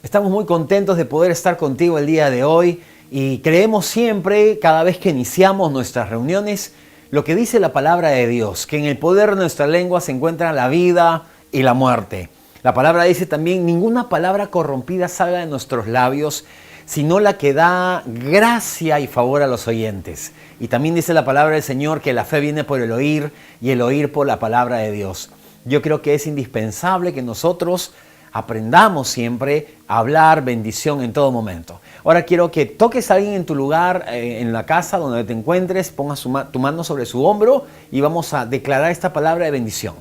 Estamos muy contentos de poder estar contigo el día de hoy y creemos siempre, cada vez que iniciamos nuestras reuniones, lo que dice la palabra de Dios, que en el poder de nuestra lengua se encuentran la vida y la muerte. La palabra dice también, ninguna palabra corrompida salga de nuestros labios, sino la que da gracia y favor a los oyentes. Y también dice la palabra del Señor que la fe viene por el oír y el oír por la palabra de Dios. Yo creo que es indispensable que nosotros aprendamos siempre a hablar bendición en todo momento. Ahora quiero que toques a alguien en tu lugar, en la casa donde te encuentres, pongas tu mano sobre su hombro y vamos a declarar esta palabra de bendición.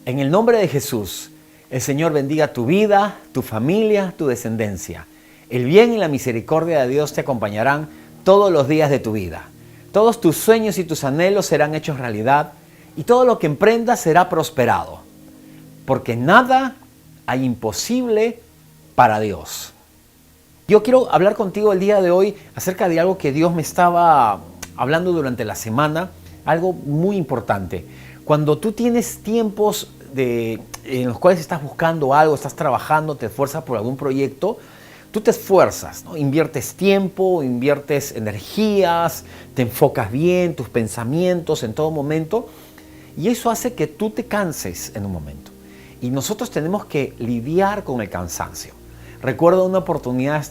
En el nombre de Jesús, el Señor bendiga tu vida, tu familia, tu descendencia. El bien y la misericordia de Dios te acompañarán todos los días de tu vida. Todos tus sueños y tus anhelos serán hechos realidad y todo lo que emprendas será prosperado. Porque nada hay imposible para Dios. Yo quiero hablar contigo el día de hoy acerca de algo que Dios me estaba hablando durante la semana, algo muy importante. Cuando tú tienes tiempos en los cuales estás buscando algo, estás trabajando, te esfuerzas por algún proyecto, tú te esfuerzas, ¿no? Inviertes tiempo, inviertes energías, te enfocas bien, tus pensamientos en todo momento, y eso hace que tú te canses en un momento. Y nosotros tenemos que lidiar con el cansancio. Recuerdo una oportunidad,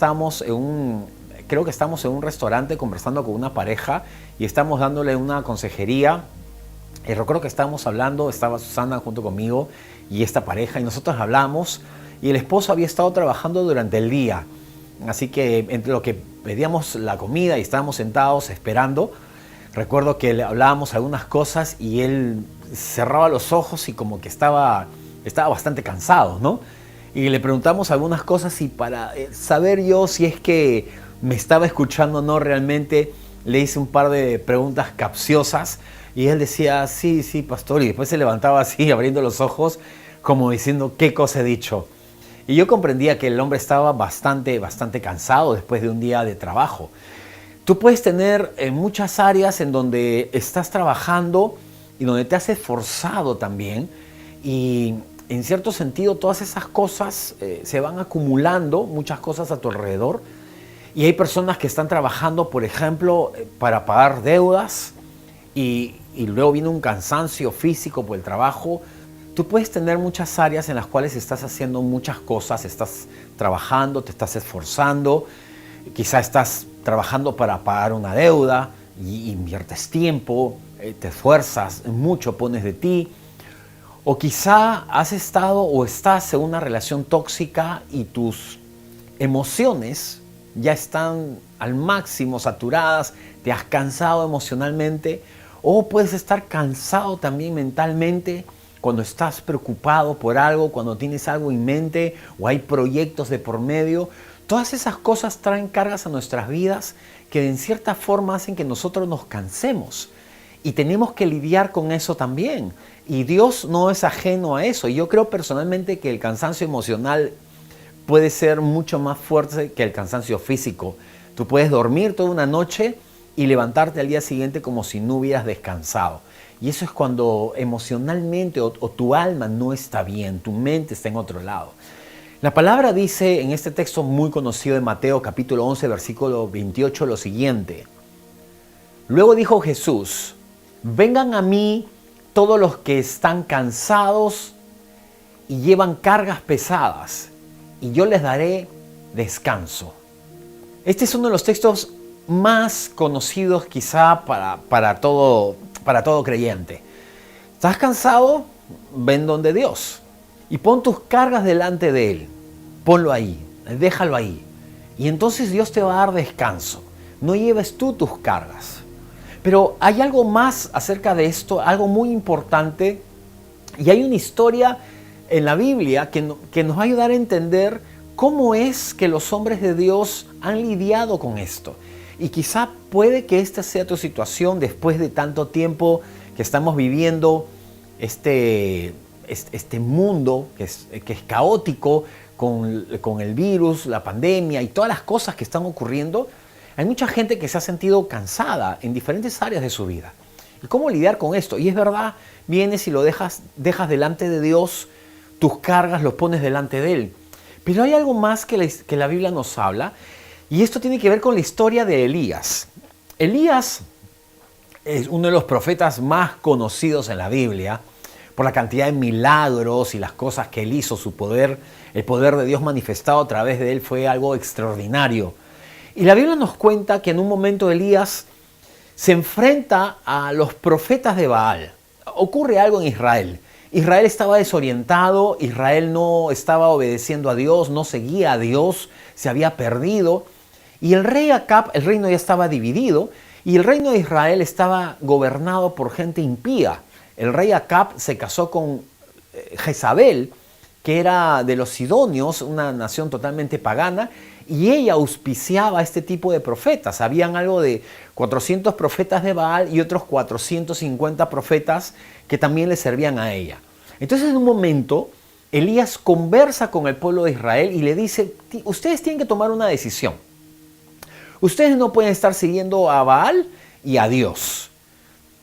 creo que estamos en un restaurante conversando con una pareja y estamos dándole una consejería. Y recuerdo que estábamos hablando, estaba Susana junto conmigo y esta pareja, y nosotros hablamos, y el esposo había estado trabajando durante el día. Así que entre lo que pedíamos la comida y estábamos sentados esperando, recuerdo que le hablábamos algunas cosas y él cerraba los ojos y como que estaba bastante cansado, ¿no? Y le preguntamos algunas cosas y para saber yo si es que me estaba escuchando o no realmente, le hice un par de preguntas capciosas y él decía, sí, pastor, y después se levantaba así abriendo los ojos como diciendo, ¿qué cosa he dicho? Y yo comprendía que el hombre estaba bastante cansado después de un día de trabajo. Tú puedes tener muchas áreas en donde estás trabajando y donde te has esforzado también, y en cierto sentido todas esas cosas se van acumulando, muchas cosas a tu alrededor, y hay personas que están trabajando, por ejemplo, para pagar deudas y luego viene un cansancio físico por el trabajo. Tú puedes tener muchas áreas en las cuales estás haciendo muchas cosas, estás trabajando, te estás esforzando, quizá estás trabajando para pagar una deuda y inviertes tiempo, te esfuerzas mucho, pones de ti. O quizá has estado o estás en una relación tóxica y tus emociones ya están al máximo saturadas, te has cansado emocionalmente, o puedes estar cansado también mentalmente cuando estás preocupado por algo, cuando tienes algo en mente o hay proyectos de por medio. Todas esas cosas traen cargas a nuestras vidas que en cierta forma hacen que nosotros nos cansemos. Y tenemos que lidiar con eso también. Y Dios no es ajeno a eso. Y yo creo personalmente que el cansancio emocional puede ser mucho más fuerte que el cansancio físico. Tú puedes dormir toda una noche y levantarte al día siguiente como si no hubieras descansado. Y eso es cuando emocionalmente o tu alma no está bien, tu mente está en otro lado. La palabra dice en este texto muy conocido de Mateo capítulo 11, versículo 28 lo siguiente. Luego dijo Jesús, vengan a mí todos los que están cansados y llevan cargas pesadas, y yo les daré descanso. Este es uno de los textos más conocidos quizá para todo creyente. ¿Estás cansado? Ven donde Dios y pon tus cargas delante de Él. Ponlo ahí, déjalo ahí. Y entonces Dios te va a dar descanso. No lleves tú tus cargas. Pero hay algo más acerca de esto, algo muy importante, y hay una historia en la Biblia que nos va a ayudar a entender cómo es que los hombres de Dios han lidiado con esto. Y quizá puede que esta sea tu situación después de tanto tiempo que estamos viviendo este mundo que es caótico con el virus, la pandemia y todas las cosas que están ocurriendo. Hay mucha gente que se ha sentido cansada en diferentes áreas de su vida. ¿Y cómo lidiar con esto? Y es verdad, vienes y lo dejas delante de Dios, tus cargas los pones delante de Él. Pero hay algo más que la Biblia nos habla, y esto tiene que ver con la historia de Elías. Elías es uno de los profetas más conocidos en la Biblia por la cantidad de milagros y las cosas que él hizo. Su poder, el poder de Dios manifestado a través de él fue algo extraordinario. Y la Biblia nos cuenta que en un momento Elías se enfrenta a los profetas de Baal. Ocurre algo en Israel. Israel estaba desorientado, Israel no estaba obedeciendo a Dios, no seguía a Dios, se había perdido. Y el rey Acab, el reino ya estaba dividido, y el reino de Israel estaba gobernado por gente impía. El rey Acab se casó con Jezabel, que era de los sidonios, una nación totalmente pagana, y ella auspiciaba a este tipo de profetas. Habían algo de 400 profetas de Baal y otros 450 profetas que también le servían a ella. Entonces, en un momento, Elías conversa con el pueblo de Israel y le dice: ustedes tienen que tomar una decisión. Ustedes no pueden estar siguiendo a Baal y a Dios.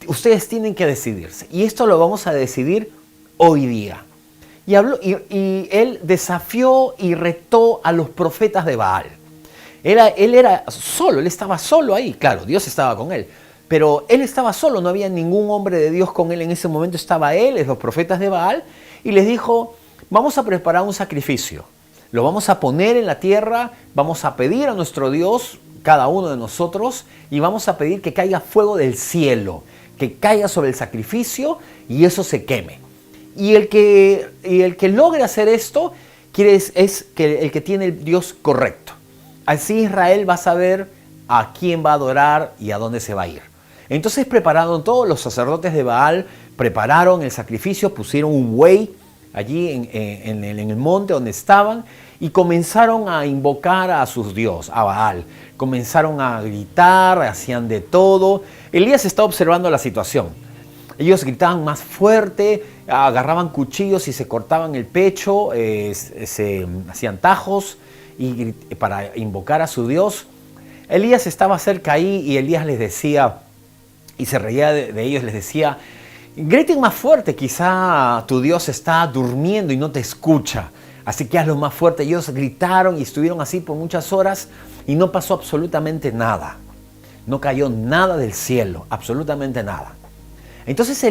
Ustedes tienen que decidirse. Y esto lo vamos a decidir hoy día. Y él desafió y retó a los profetas de Baal. Él era solo, él estaba solo ahí. Claro, Dios estaba con él. Pero él estaba solo, no había ningún hombre de Dios con él. En ese momento estaba él, los profetas de Baal. Y les dijo: vamos a preparar un sacrificio. Lo vamos a poner en la tierra, vamos a pedir a nuestro Dios, cada uno de nosotros, y vamos a pedir que caiga fuego del cielo, que caiga sobre el sacrificio y eso se queme. Y el que logre hacer esto es que el que tiene el Dios correcto. Así Israel va a saber a quién va a adorar y a dónde se va a ir. Entonces prepararon todos los sacerdotes de Baal, prepararon el sacrificio, pusieron un buey allí en el monte donde estaban y comenzaron a invocar a sus dioses, a Baal. Comenzaron a gritar, hacían de todo. Elías está observando la situación. Ellos gritaban más fuerte, agarraban cuchillos y se cortaban el pecho, se hacían tajos para invocar a su Dios. Elías estaba cerca ahí y Elías les decía, y se reía de ellos, les decía: griten más fuerte, quizá tu Dios está durmiendo y no te escucha, así que hazlo más fuerte. Ellos gritaron y estuvieron así por muchas horas y no pasó absolutamente nada. No cayó nada del cielo, absolutamente nada. Entonces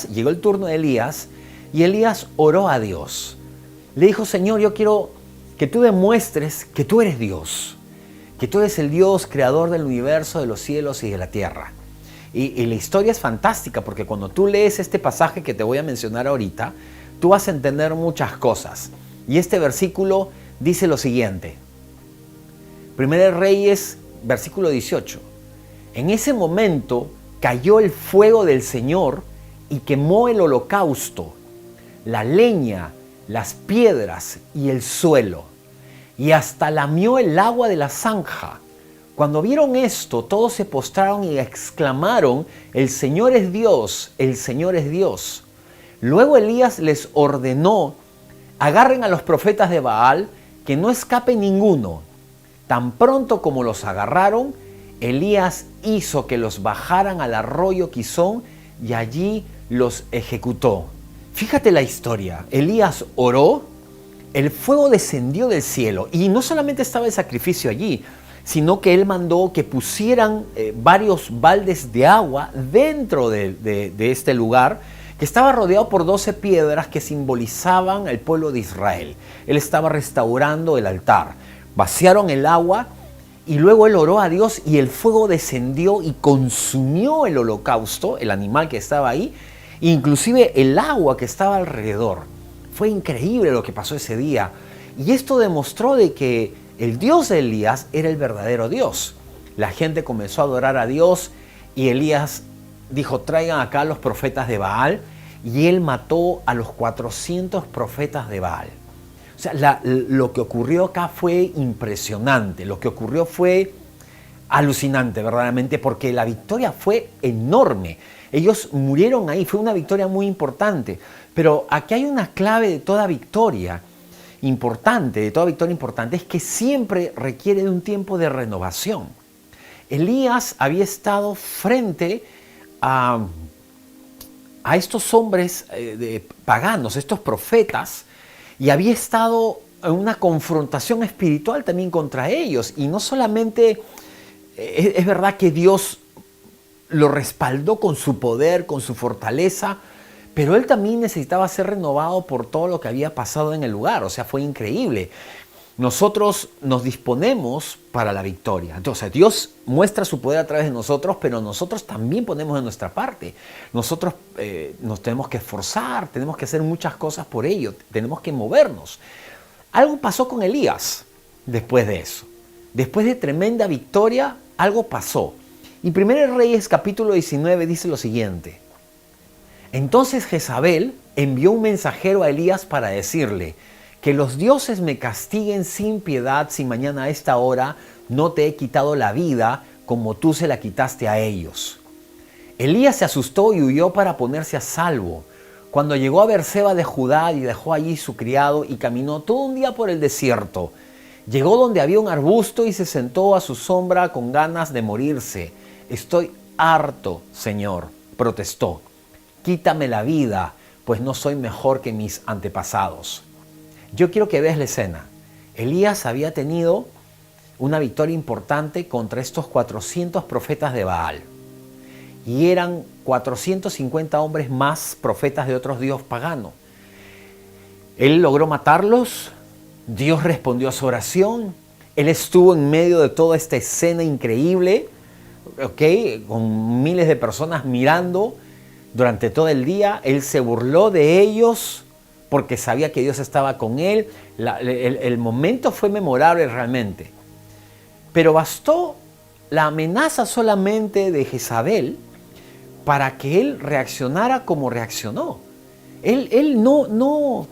llegó el turno de Elías y Elías oró a Dios. Le dijo: Señor, yo quiero que tú demuestres que tú eres Dios, que tú eres el Dios creador del universo, de los cielos y de la tierra. Y la historia es fantástica porque cuando tú lees este pasaje que te voy a mencionar ahorita, tú vas a entender muchas cosas. Y este versículo dice lo siguiente. Primera de Reyes, versículo 18. En ese momento cayó el fuego del Señor y quemó el holocausto, la leña, las piedras y el suelo, y hasta lamió el agua de la zanja. Cuando vieron esto, todos se postraron y exclamaron: el Señor es Dios, el Señor es Dios. Luego Elías les ordenó: agarren a los profetas de Baal, que no escape ninguno. Tan pronto como los agarraron, Elías hizo que los bajaran al arroyo Quizón y allí los ejecutó. Fíjate la historia. Elías oró, el fuego descendió del cielo y no solamente estaba el sacrificio allí, sino que él mandó que pusieran varios baldes de agua dentro de este lugar, que estaba rodeado por 12 piedras que simbolizaban el pueblo de Israel. Él estaba restaurando el altar. Vaciaron el agua y luego él oró a Dios y el fuego descendió y consumió el holocausto, el animal que estaba ahí, inclusive el agua que estaba alrededor. Fue increíble lo que pasó ese día. Y esto demostró de que el Dios de Elías era el verdadero Dios. La gente comenzó a adorar a Dios y Elías dijo: traigan acá a los profetas de Baal, y él mató a los 400 profetas de Baal. O sea, lo que ocurrió acá fue impresionante, lo que ocurrió fue alucinante verdaderamente, porque la victoria fue enorme. Ellos murieron ahí, fue una victoria muy importante. Pero aquí hay una clave de toda victoria importante, es que siempre requiere de un tiempo de renovación. Elías había estado frente a estos hombres paganos, estos profetas, y había estado una confrontación espiritual también contra ellos. Y no solamente es verdad que Dios lo respaldó con su poder, con su fortaleza, pero él también necesitaba ser renovado por todo lo que había pasado en el lugar. O sea, fue increíble. Nosotros nos disponemos para la victoria. Entonces, Dios muestra su poder a través de nosotros, pero nosotros también ponemos de nuestra parte. Nosotros nos tenemos que esforzar, tenemos que hacer muchas cosas por ello, tenemos que movernos. Algo pasó con Elías después de eso. Después de tremenda victoria, algo pasó. Y 1 Reyes capítulo 19 dice lo siguiente. Entonces Jezabel envió un mensajero a Elías para decirle: que los dioses me castiguen sin piedad si mañana a esta hora no te he quitado la vida como tú se la quitaste a ellos. Elías se asustó y huyó para ponerse a salvo. Cuando llegó a Beerseba de Judá y dejó allí su criado y caminó todo un día por el desierto, llegó donde había un arbusto y se sentó a su sombra con ganas de morirse. Estoy harto, Señor, protestó. Quítame la vida, pues no soy mejor que mis antepasados. Yo quiero que veas la escena. Elías había tenido una victoria importante contra estos 400 profetas de Baal. Y eran 450 hombres más profetas de otros dioses paganos. Él logró matarlos, Dios respondió a su oración, él estuvo en medio de toda esta escena increíble, con miles de personas mirando durante todo el día. Él se burló de ellos porque sabía que Dios estaba con él. El momento fue memorable realmente. Pero bastó la amenaza solamente de Jezabel para que él reaccionara como reaccionó. Él no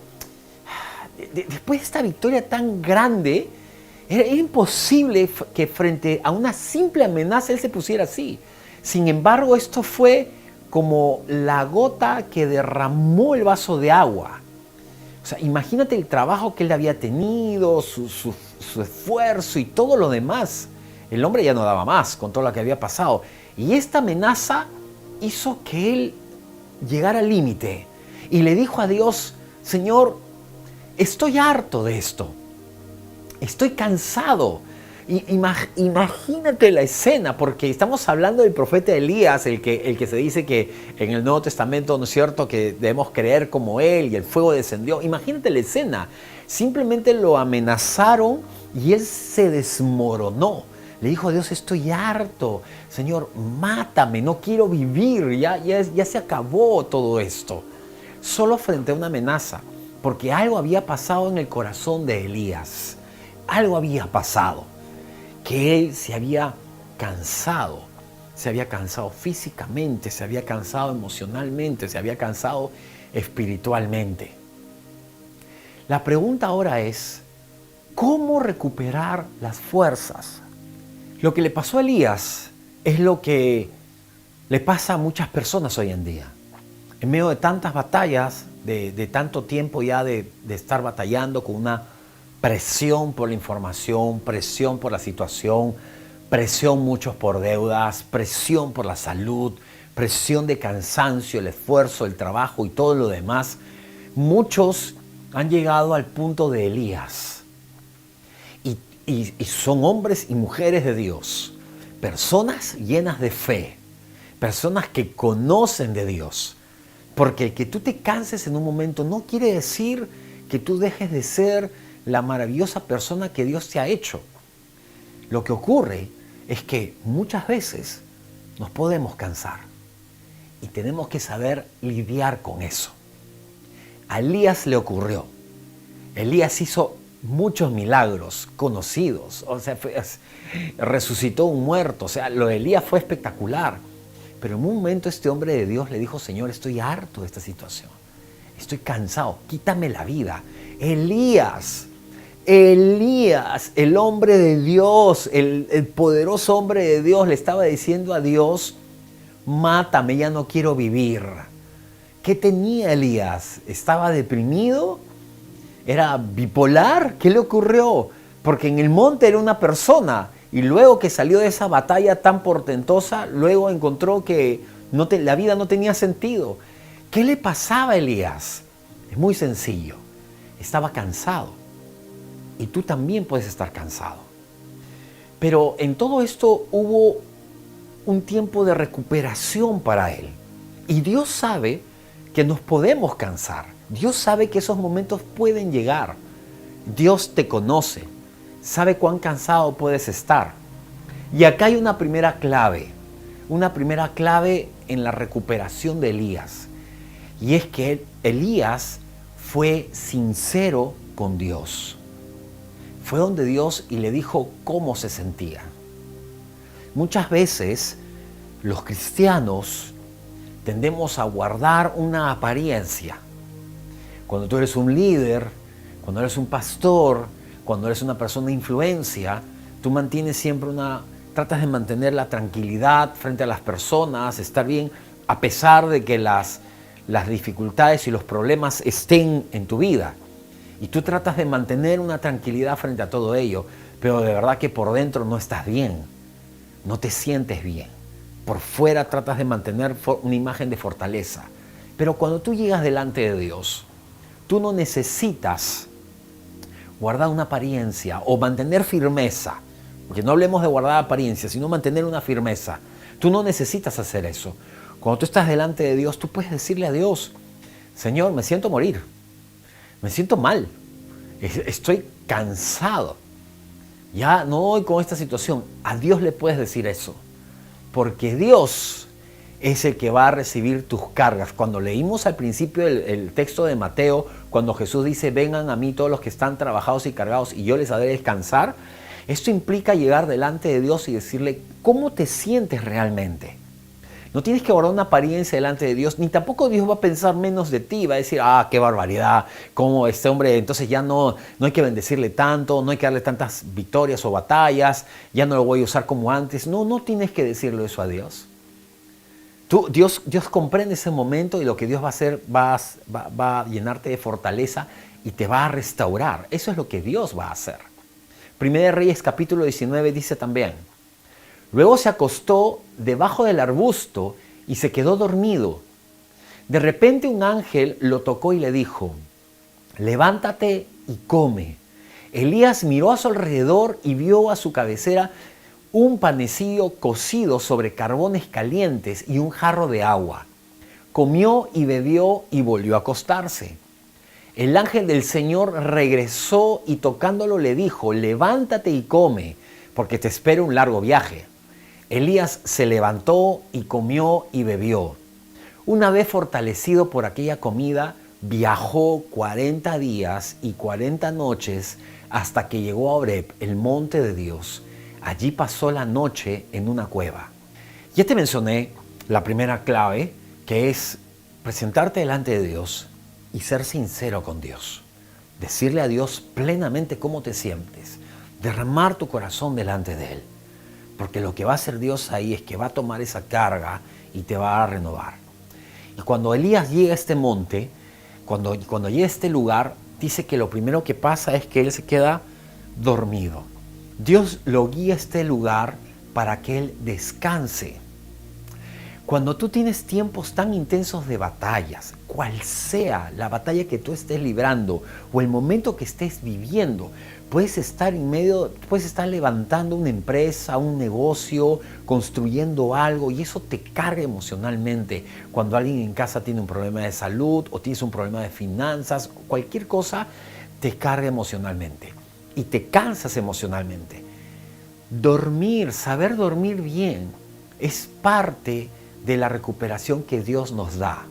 después de esta victoria tan grande, era imposible que frente a una simple amenaza él se pusiera así. Sin embargo, esto fue como la gota que derramó el vaso de agua. O sea, imagínate el trabajo que él había tenido, su esfuerzo y todo lo demás. El hombre ya no daba más con todo lo que había pasado. Y esta amenaza hizo que él llegara al límite. Y le dijo a Dios: Señor, estoy harto de esto. Estoy cansado. Imagínate la escena, porque estamos hablando del profeta Elías, el que se dice que en el Nuevo Testamento, ¿no es cierto?, que debemos creer como él y el fuego descendió. Imagínate la escena. Simplemente lo amenazaron y él se desmoronó. Le dijo a Dios: estoy harto, Señor, mátame, no quiero vivir, ya se acabó todo esto. Solo frente a una amenaza, porque algo había pasado en el corazón de Elías. Algo había pasado, que él se había cansado físicamente, se había cansado emocionalmente, se había cansado espiritualmente. La pregunta ahora es: ¿cómo recuperar las fuerzas? Lo que le pasó a Elías es lo que le pasa a muchas personas hoy en día. En medio de tantas batallas, de tanto tiempo ya de estar batallando con una presión por la información, presión por la situación, presión muchos por deudas, presión por la salud, presión de cansancio, el esfuerzo, el trabajo y todo lo demás. Muchos han llegado al punto de Elías. Y son hombres y mujeres de Dios, personas llenas de fe, personas que conocen de Dios. Porque el que tú te canses en un momento no quiere decir que tú dejes de ser la maravillosa persona que Dios te ha hecho. Lo que ocurre es que muchas veces nos podemos cansar y tenemos que saber lidiar con eso. A Elías le ocurrió. Elías hizo muchos milagros conocidos, o sea, resucitó un muerto, o sea, lo de Elías fue espectacular. Pero en un momento este hombre de Dios le dijo: Señor, estoy harto de esta situación, estoy cansado, quítame la vida. Elías, el hombre de Dios, el poderoso hombre de Dios, le estaba diciendo a Dios: mátame, ya no quiero vivir. ¿Qué tenía Elías? ¿Estaba deprimido? ¿Era bipolar? ¿Qué le ocurrió? Porque en el monte era una persona y luego que salió de esa batalla tan portentosa, luego encontró que la vida no tenía sentido. ¿Qué le pasaba a Elías? Es muy sencillo. Estaba cansado. y tú también puedes estar cansado. Pero en todo esto hubo un tiempo de recuperación para él. Y Dios sabe que nos podemos cansar. Dios sabe que esos momentos pueden llegar. Dios te conoce, sabe cuán cansado puedes estar. Y acá hay una primera clave en la recuperación de Elías. Y es que Elías fue sincero con Dios. Fue donde Dios y le dijo cómo se sentía. Muchas veces los cristianos tendemos a guardar una apariencia. Cuando tú eres un líder, cuando eres un pastor, cuando eres una persona de influencia, tú mantienes siempre tratas de mantener la tranquilidad frente a las personas, estar bien, a pesar de que las dificultades y los problemas estén en tu vida. Y tú tratas de mantener una tranquilidad frente a todo ello, pero de verdad que por dentro no estás bien, no te sientes bien. Por fuera tratas de mantener una imagen de fortaleza. Pero cuando tú llegas delante de Dios, tú no necesitas guardar una apariencia o mantener firmeza. Porque no hablemos de guardar apariencia, sino mantener una firmeza. Tú no necesitas hacer eso. Cuando tú estás delante de Dios, tú puedes decirle a Dios: Señor, me siento morir. Me siento mal. Estoy cansado. Ya no doy con esta situación. A Dios le puedes decir eso. Porque Dios es el que va a recibir tus cargas. Cuando leímos al principio el texto de Mateo, cuando Jesús dice: vengan a mí todos los que están trabajados y cargados y yo les haré descansar. Esto implica llegar delante de Dios y decirle cómo te sientes realmente. No tienes que guardar una apariencia delante de Dios, ni tampoco Dios va a pensar menos de ti, va a decir: ah, qué barbaridad, como este hombre, entonces ya no hay que bendecirle tanto, no hay que darle tantas victorias o batallas, ya no lo voy a usar como antes. No tienes que decirle eso a Dios. Dios comprende ese momento y lo que Dios va a hacer, va a llenarte de fortaleza y te va a restaurar. Eso es lo que Dios va a hacer. Primera de Reyes capítulo 19 dice también: luego se acostó debajo del arbusto y se quedó dormido. De repente un ángel lo tocó y le dijo: levántate y come. Elías miró a su alrededor y vio a su cabecera un panecillo cocido sobre carbones calientes y un jarro de agua. Comió y bebió y volvió a acostarse. El ángel del Señor regresó y tocándolo le dijo: levántate y come, porque te espera un largo viaje. Elías se levantó y comió y bebió. Una vez fortalecido por aquella comida, viajó 40 días y 40 noches hasta que llegó a Horeb, el monte de Dios. Allí pasó la noche en una cueva. Ya te mencioné la primera clave, que es presentarte delante de Dios y ser sincero con Dios. Decirle a Dios plenamente cómo te sientes. Derramar tu corazón delante de Él. Porque lo que va a hacer Dios ahí es que va a tomar esa carga y te va a renovar. Y cuando Elías llega a este monte, cuando llega a este lugar, dice que lo primero que pasa es que él se queda dormido. Dios lo guía a este lugar para que él descanse. Cuando tú tienes tiempos tan intensos de batallas, cual sea la batalla que tú estés librando o el momento que estés viviendo, puedes estar levantando una empresa, un negocio, construyendo algo y eso te carga emocionalmente. Cuando alguien en casa tiene un problema de salud o tienes un problema de finanzas, cualquier cosa te carga emocionalmente y te cansas emocionalmente. Dormir, saber dormir bien, es parte de la recuperación que Dios nos da.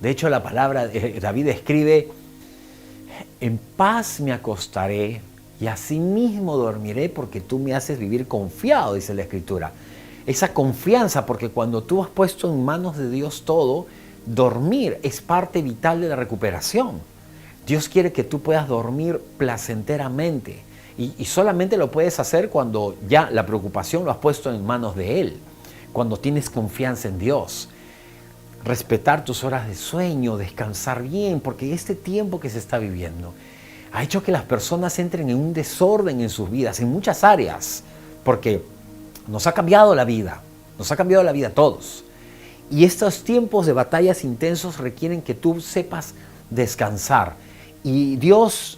De hecho, la palabra, David escribe: en paz me acostaré y asimismo dormiré porque tú me haces vivir confiado, dice la Escritura. Esa confianza, porque cuando tú has puesto en manos de Dios todo, dormir es parte vital de la recuperación. Dios quiere que tú puedas dormir placenteramente y solamente lo puedes hacer cuando ya la preocupación lo has puesto en manos de Él. Cuando tienes confianza en Dios, respetar tus horas de sueño, descansar bien, porque este tiempo que se está viviendo ha hecho que las personas entren en un desorden en sus vidas, en muchas áreas, porque nos ha cambiado la vida a todos. Y estos tiempos de batallas intensos requieren que tú sepas descansar. Y Dios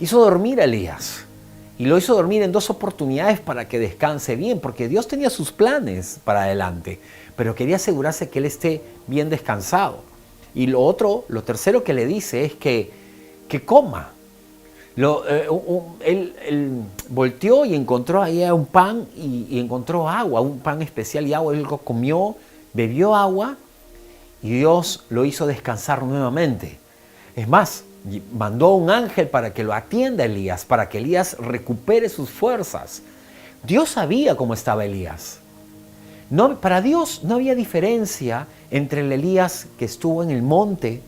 hizo dormir a Elías. Y lo hizo dormir en 2 oportunidades para que descanse bien, porque Dios tenía sus planes para adelante, pero quería asegurarse que él esté bien descansado. Y lo tercero que le dice es que coma. Él volteó y encontró ahí un pan y encontró agua, un pan especial y agua. Él lo comió, bebió agua y Dios lo hizo descansar nuevamente. Es más, mandó un ángel para que lo atienda a Elías, para que Elías recupere sus fuerzas. Dios sabía cómo estaba Elías. No, para Dios no había diferencia entre el Elías que estuvo en el monte,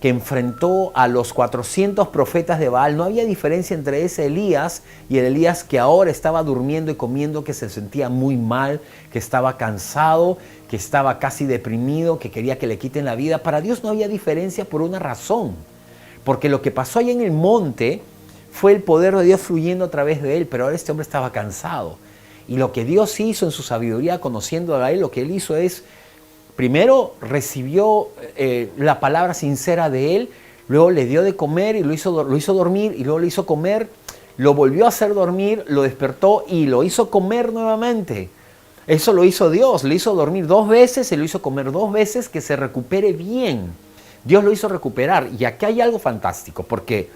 que enfrentó a los 400 profetas de Baal. No había diferencia entre ese Elías y el Elías que ahora estaba durmiendo y comiendo, que se sentía muy mal, que estaba cansado, que estaba casi deprimido, que quería que le quiten la vida. Para Dios no había diferencia por una razón. Porque lo que pasó allá en el monte fue el poder de Dios fluyendo a través de él, pero ahora este hombre estaba cansado. Y lo que Dios hizo en su sabiduría, conociendo a él, lo que él hizo es, primero recibió la palabra sincera de él, luego le dio de comer y lo hizo dormir, y luego le hizo comer, lo volvió a hacer dormir, lo despertó y lo hizo comer nuevamente. Eso lo hizo Dios, le hizo dormir 2 veces y lo hizo comer 2 veces, que se recupere bien. Dios lo hizo recuperar. Y aquí hay algo fantástico, porque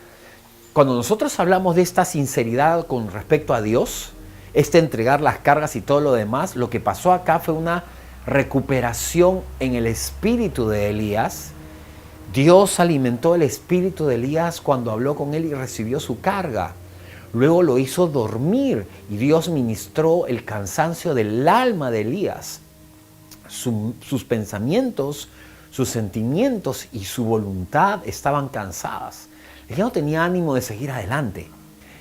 cuando nosotros hablamos de esta sinceridad con respecto a Dios, entregar las cargas y todo lo demás, lo que pasó acá fue una recuperación en el espíritu de Elías. Dios alimentó el espíritu de Elías cuando habló con él y recibió su carga. Luego lo hizo dormir y Dios ministró el cansancio del alma de Elías. Sus pensamientos, sus sentimientos y su voluntad estaban cansadas. Él ya no tenía ánimo de seguir adelante.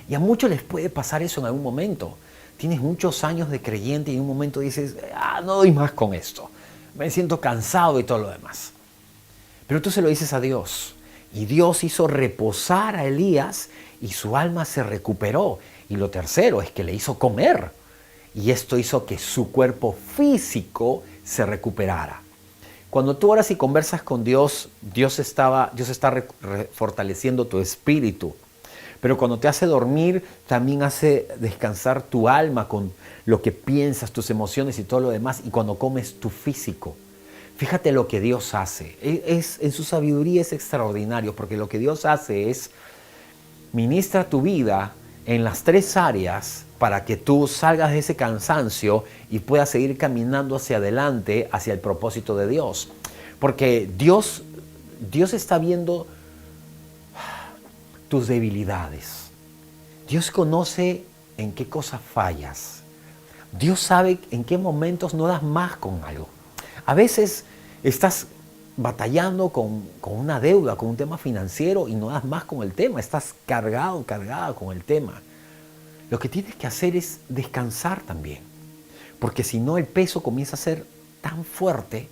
Y a muchos les puede pasar eso en algún momento. Tienes muchos años de creyente y en un momento dices, no doy más con esto. Me siento cansado y todo lo demás. Pero tú se lo dices a Dios. Y Dios hizo reposar a Elías y su alma se recuperó. Y lo tercero es que le hizo comer. Y esto hizo que su cuerpo físico se recuperara. Cuando tú oras y conversas con Dios, Dios está fortaleciendo tu espíritu. Pero cuando te hace dormir, también hace descansar tu alma con lo que piensas, tus emociones y todo lo demás. Y cuando comes, tu físico. Fíjate lo que Dios hace. En su sabiduría es extraordinario, porque lo que Dios hace es ministra tu vida en las 3 áreas para que tú salgas de ese cansancio y puedas seguir caminando hacia adelante, hacia el propósito de Dios. Porque Dios está viendo tus debilidades. Dios conoce en qué cosas fallas. Dios sabe en qué momentos no das más con algo. A veces estás batallando con una deuda, con un tema financiero y no das más con el tema. Estás cargada con el tema. Lo que tienes que hacer es descansar también. Porque si no, el peso comienza a ser tan fuerte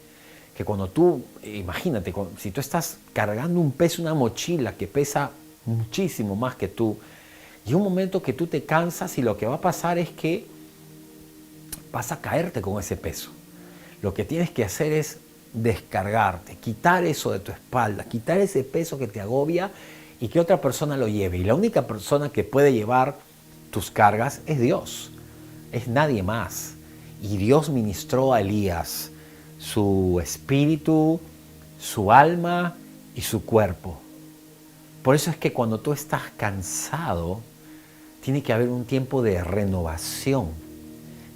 que cuando tú, imagínate, si tú estás cargando un peso, una mochila que pesa muchísimo más que tú, y un momento que tú te cansas y lo que va a pasar es que vas a caerte con ese peso. Lo que tienes que hacer es descargarte, quitar eso de tu espalda, quitar ese peso que te agobia y que otra persona lo lleve. Y la única persona que puede llevar tus cargas es Dios, es nadie más. Y Dios ministró a Elías su espíritu, su alma y su cuerpo. Por eso es que cuando tú estás cansado, tiene que haber un tiempo de renovación.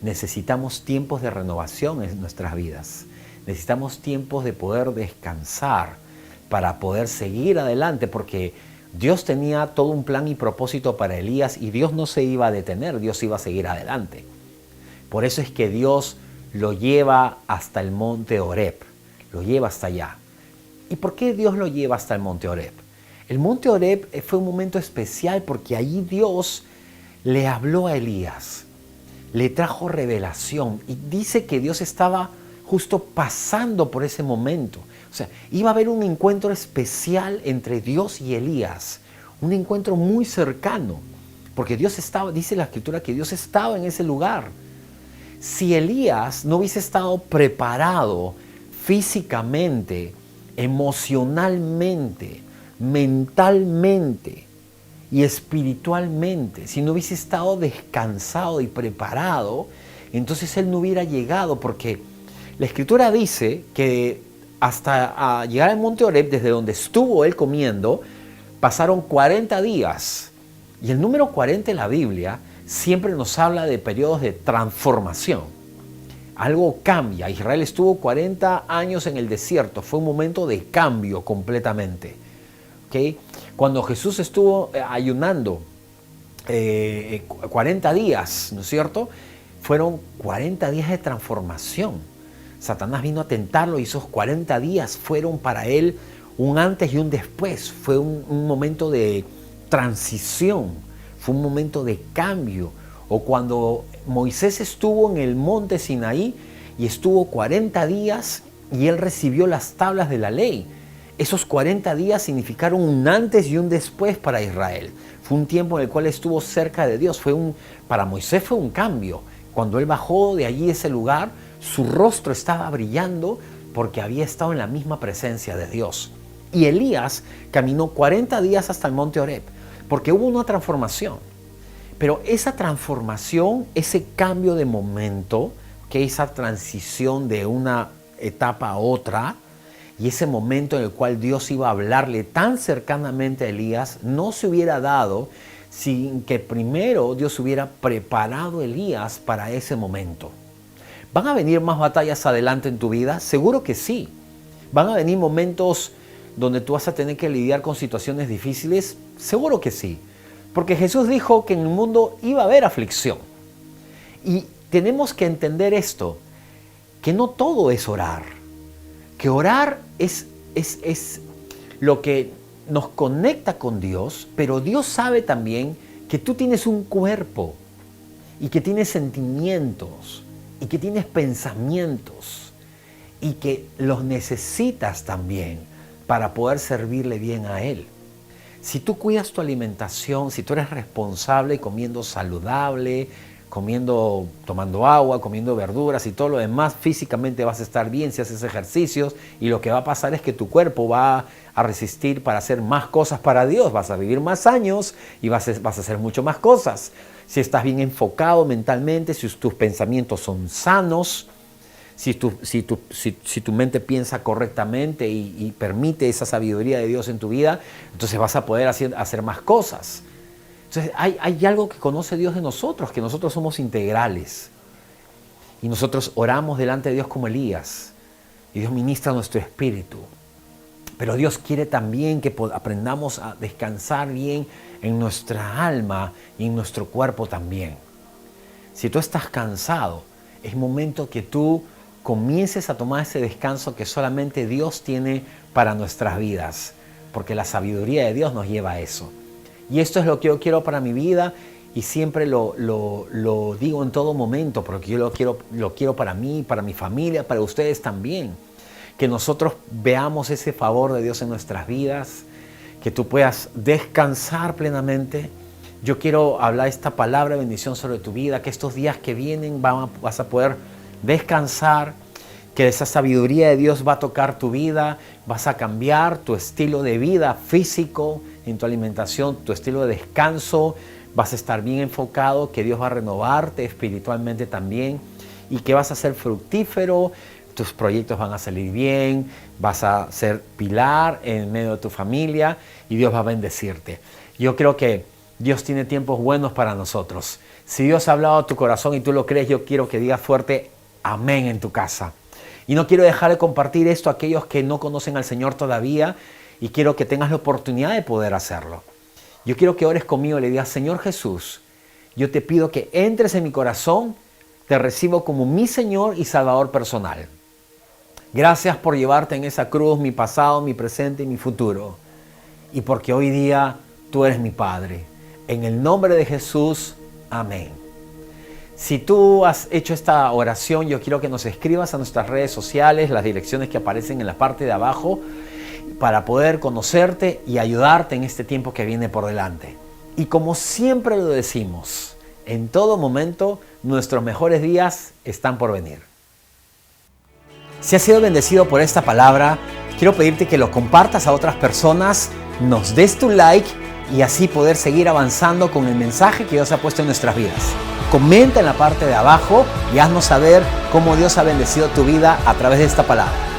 Necesitamos tiempos de renovación en nuestras vidas. Necesitamos tiempos de poder descansar para poder seguir adelante, porque Dios tenía todo un plan y propósito para Elías y Dios no se iba a detener, Dios iba a seguir adelante. Por eso es que Dios lo lleva hasta el monte Horeb, lo lleva hasta allá. ¿Y por qué Dios lo lleva hasta el monte Horeb? El monte Horeb fue un momento especial porque allí Dios le habló a Elías, le trajo revelación y dice que Dios estaba justo pasando por ese momento. O sea, iba a haber un encuentro especial entre Dios y Elías, un encuentro muy cercano, porque Dios estaba, dice la Escritura que Dios estaba en ese lugar. Si Elías no hubiese estado preparado físicamente, emocionalmente, mentalmente y espiritualmente. Si no hubiese estado descansado y preparado, entonces él no hubiera llegado, porque la Escritura dice que hasta llegar al monte Horeb, desde donde estuvo él comiendo, pasaron 40 días. Y el número 40 en la Biblia siempre nos habla de periodos de transformación. Algo cambia. Israel estuvo 40 años en el desierto. Fue un momento de cambio completamente. ¿Okay? Cuando Jesús estuvo ayunando 40 días, ¿no es cierto? Fueron 40 días de transformación. Satanás vino a tentarlo y esos 40 días fueron para él un antes y un después. Fue un momento de transición, fue un momento de cambio. O cuando Moisés estuvo en el monte Sinaí y estuvo 40 días y él recibió las tablas de la ley. Esos 40 días significaron un antes y un después para Israel. Fue un tiempo en el cual estuvo cerca de Dios. Para Moisés fue un cambio. Cuando él bajó de allí, ese lugar, su rostro estaba brillando porque había estado en la misma presencia de Dios. Y Elías caminó 40 días hasta el monte Horeb, porque hubo una transformación. Pero esa transformación, ese cambio de momento, esa transición de una etapa a otra, y ese momento en el cual Dios iba a hablarle tan cercanamente a Elías, no se hubiera dado sin que primero Dios hubiera preparado a Elías para ese momento. ¿Van a venir más batallas adelante en tu vida? Seguro que sí. ¿Van a venir momentos donde tú vas a tener que lidiar con situaciones difíciles? Seguro que sí. Porque Jesús dijo que en el mundo iba a haber aflicción. Y tenemos que entender esto, que no todo es orar. Que orar es lo que nos conecta con Dios, pero Dios sabe también que tú tienes un cuerpo y que tienes sentimientos y que tienes pensamientos y que los necesitas también para poder servirle bien a Él. Si tú cuidas tu alimentación, si tú eres responsable comiendo saludable, tomando agua, comiendo verduras y todo lo demás, físicamente vas a estar bien si haces ejercicios, y lo que va a pasar es que tu cuerpo va a resistir para hacer más cosas para Dios, vas a vivir más años y vas a hacer mucho más cosas. Si estás bien enfocado mentalmente, si tus pensamientos son sanos, si tu mente piensa correctamente y permite esa sabiduría de Dios en tu vida, entonces vas a poder hacer más cosas. Entonces hay algo que conoce Dios de nosotros, que nosotros somos integrales. Y nosotros oramos delante de Dios como Elías. Y Dios ministra nuestro espíritu. Pero Dios quiere también que aprendamos a descansar bien en nuestra alma y en nuestro cuerpo también. Si tú estás cansado, es momento que tú comiences a tomar ese descanso que solamente Dios tiene para nuestras vidas. Porque la sabiduría de Dios nos lleva a eso. Y esto es lo que yo quiero para mi vida, y siempre lo digo en todo momento, porque yo lo quiero para mí, para mi familia, para ustedes también. Que nosotros veamos ese favor de Dios en nuestras vidas, que tú puedas descansar plenamente. Yo quiero hablar esta palabra de bendición sobre tu vida, que estos días que vienen vas a poder descansar, que esa sabiduría de Dios va a tocar tu vida, vas a cambiar tu estilo de vida físico, en tu alimentación, tu estilo de descanso, vas a estar bien enfocado, que Dios va a renovarte espiritualmente también, y que vas a ser fructífero, tus proyectos van a salir bien, vas a ser pilar en medio de tu familia y Dios va a bendecirte. Yo creo que Dios tiene tiempos buenos para nosotros. Si Dios ha hablado a tu corazón y tú lo crees, yo quiero que digas fuerte amén en tu casa. Y no quiero dejar de compartir esto a aquellos que no conocen al Señor todavía, y quiero que tengas la oportunidad de poder hacerlo. Yo quiero que ores conmigo y le digas: Señor Jesús, yo te pido que entres en mi corazón, te recibo como mi Señor y Salvador personal. Gracias por llevarte en esa cruz mi pasado, mi presente y mi futuro. Y porque hoy día tú eres mi Padre. En el nombre de Jesús, amén. Si tú has hecho esta oración, yo quiero que nos escribas a nuestras redes sociales, las direcciones que aparecen en la parte de abajo, para poder conocerte y ayudarte en este tiempo que viene por delante. Y como siempre lo decimos, en todo momento, nuestros mejores días están por venir. Si has sido bendecido por esta palabra, quiero pedirte que lo compartas a otras personas, nos des tu like y así poder seguir avanzando con el mensaje que Dios ha puesto en nuestras vidas. Comenta en la parte de abajo y haznos saber cómo Dios ha bendecido tu vida a través de esta palabra.